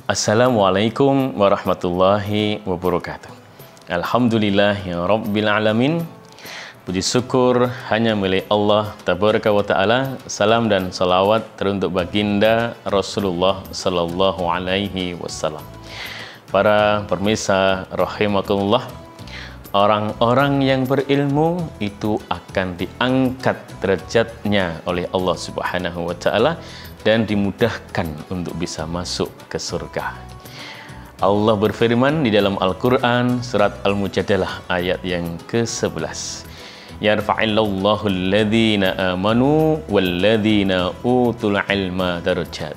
Assalamualaikum warahmatullahi wabarakatuh. Alhamdulillahirabbil alamin. Puji syukur hanya milik Allah tabaraka wa taala. Salam dan salawat teruntuk baginda Rasulullah sallallahu alaihi wasallam. Para pemirsa rahimakumullah, orang-orang yang berilmu itu akan diangkat derajatnya oleh Allah Subhanahu wa taala dan dimudahkan untuk bisa masuk ke surga. Allah berfirman di dalam Al-Quran surat Al-Mujadalah ayat yang ke-11. Yarfa'illallahu alladhina amanu walladhina utul ilma darajat.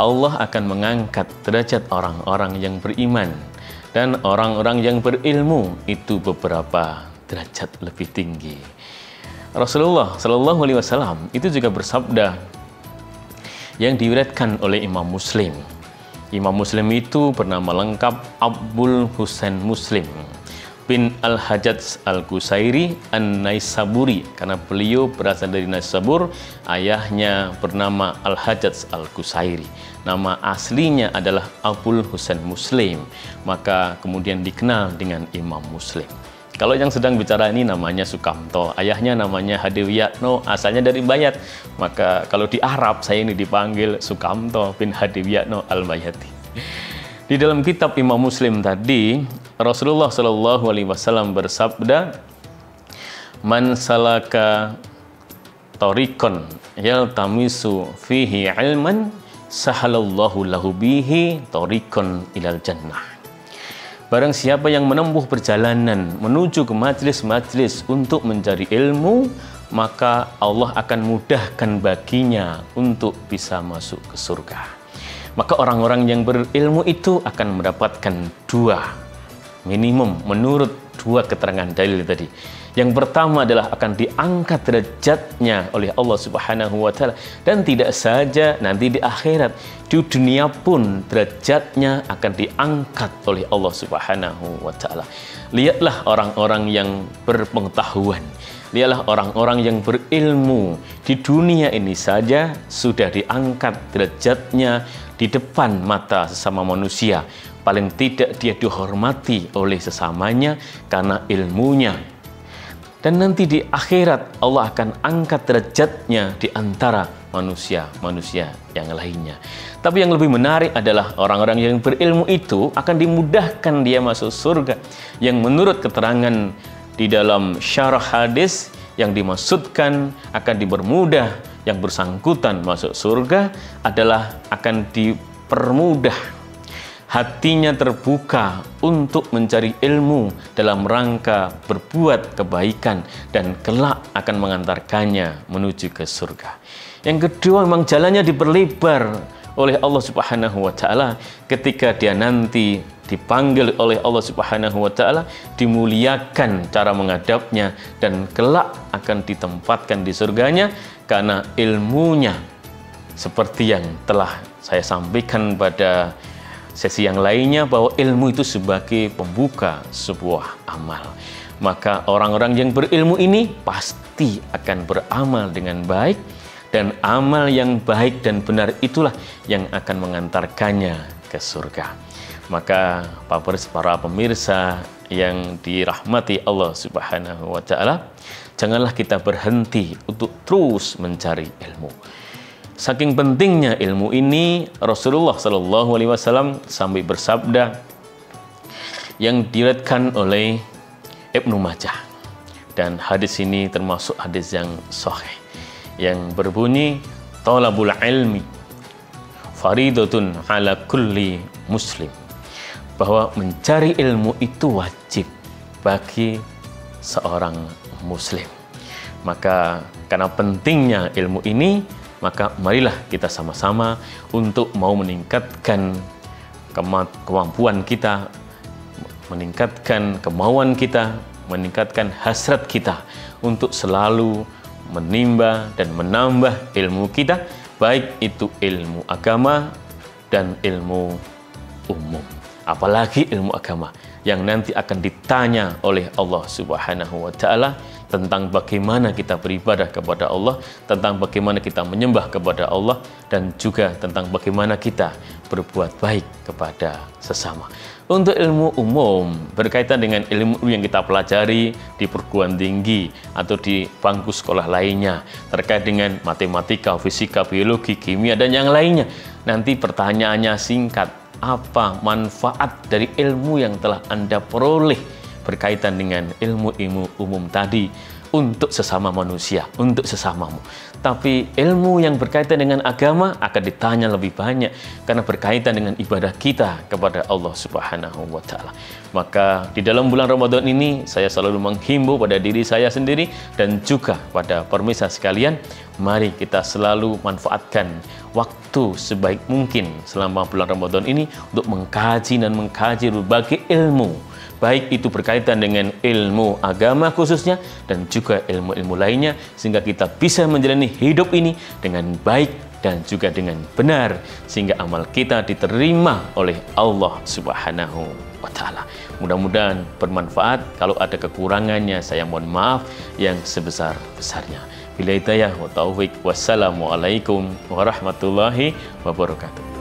Allah akan mengangkat derajat orang-orang yang beriman dan orang-orang yang berilmu itu beberapa derajat lebih tinggi. Rasulullah Shallallahu Alaihi Wasallam itu juga bersabda yang diriwayatkan oleh Imam Muslim. Imam Muslim itu bernama lengkap Abdul Husain Muslim bin Al-Hajjaj Al-Qusairi An-Naisaburi, karena beliau berasal dari Naisabur. Ayahnya bernama Al-Hajjaj Al-Qusairi. Nama aslinya adalah Abdul Husain Muslim, maka kemudian dikenal dengan Imam Muslim. Kalau yang sedang bicara ini namanya Sukamto, ayahnya namanya Hadiwiyatno, asalnya dari Bayat. Maka kalau di Arab saya ini dipanggil Sukamto bin Hadiwiyatno Al-Bayati. Di dalam kitab Imam Muslim tadi, Rasulullah Shallallahu Alaihi Wasallam bersabda, "Man salaka tariqan yaltamisu fihi ilman, sahalallahu lahu bihi tariqan ilal jannah." Barang siapa yang menempuh perjalanan menuju ke majlis-majlis untuk mencari ilmu, maka Allah akan mudahkan baginya untuk bisa masuk ke surga. Maka orang-orang yang berilmu itu akan mendapatkan dua minimum menurut dua keterangan dalil tadi. Yang pertama adalah akan diangkat derajatnya oleh Allah Subhanahu wa taala, dan tidak saja nanti di akhirat, di dunia pun derajatnya akan diangkat oleh Allah Subhanahu wa taala. Lihatlah orang-orang yang berpengetahuan, lihatlah orang-orang yang berilmu di dunia ini saja sudah diangkat derajatnya di depan mata sesama manusia. Paling tidak dia dihormati oleh sesamanya karena ilmunya. Dan nanti di akhirat Allah akan angkat derajatnya di antara manusia-manusia yang lainnya. Tapi yang lebih menarik adalah orang-orang yang berilmu itu akan dimudahkan dia masuk surga. Yang menurut keterangan di dalam syarah hadis, yang dimaksudkan akan dipermudah yang bersangkutan masuk surga adalah akan dipermudah, hatinya terbuka untuk mencari ilmu dalam rangka berbuat kebaikan dan kelak akan mengantarkannya menuju ke surga. Yang kedua, memang jalannya diperlebar oleh Allah Subhanahu wa taala ketika dia nanti dipanggil oleh Allah Subhanahu wa taala, dimuliakan cara menghadapnya dan kelak akan ditempatkan di surganya karena ilmunya. Seperti yang telah saya sampaikan pada sesi yang lainnya, bahwa ilmu itu sebagai pembuka sebuah amal. Maka orang-orang yang berilmu ini pasti akan beramal dengan baik, dan amal yang baik dan benar itulah yang akan mengantarkannya ke surga. Maka para pemirsa yang dirahmati Allah Subhanahu wa taala, janganlah kita berhenti untuk terus mencari ilmu. Saking pentingnya ilmu ini, Rasulullah Shallallahu Alaihi Wasallam sampai bersabda yang diriwayatkan oleh Ibnu Majah, dan hadis ini termasuk hadis yang sahih, yang berbunyi, "Talabul ilmi faridatun ala kulli muslim," bahwa mencari ilmu itu wajib bagi seorang muslim. Maka karena pentingnya ilmu ini, maka marilah kita sama-sama untuk mau meningkatkan kemampuan kita, meningkatkan kemauan kita, meningkatkan hasrat kita untuk selalu menimba dan menambah ilmu kita, baik itu ilmu agama dan ilmu umum. Apalagi ilmu agama yang nanti akan ditanya oleh Allah Subhanahu wa taala tentang bagaimana kita beribadah kepada Allah, tentang bagaimana kita menyembah kepada Allah, dan juga tentang bagaimana kita berbuat baik kepada sesama. Untuk ilmu umum berkaitan dengan ilmu yang kita pelajari di perguruan tinggi atau di bangku sekolah lainnya terkait dengan matematika, fisika, biologi, kimia, dan yang lainnya. Nanti pertanyaannya singkat, apa manfaat dari ilmu yang telah Anda peroleh berkaitan dengan ilmu-ilmu umum tadi untuk sesama manusia, untuk sesamamu. Tapi ilmu yang berkaitan dengan agama akan ditanya lebih banyak karena berkaitan dengan ibadah kita kepada Allah Subhanahu wa Ta'ala. Maka di dalam bulan Ramadan ini saya selalu menghimbau pada diri saya sendiri dan juga pada pemirsa sekalian, mari kita selalu manfaatkan waktu sebaik mungkin selama bulan Ramadan ini untuk mengkaji dan mengkaji berbagai ilmu, baik itu berkaitan dengan ilmu agama khususnya dan juga ilmu-ilmu lainnya, sehingga kita bisa menjalani hidup ini dengan baik dan juga dengan benar, sehingga amal kita diterima oleh Allah Subhanahu wa Ta'ala. Mudah-mudahan bermanfaat. Kalau ada kekurangannya saya mohon maaf yang sebesar-besarnya. Bila hidayah wa taufik. Wassalamualaikum warahmatullahi wabarakatuh.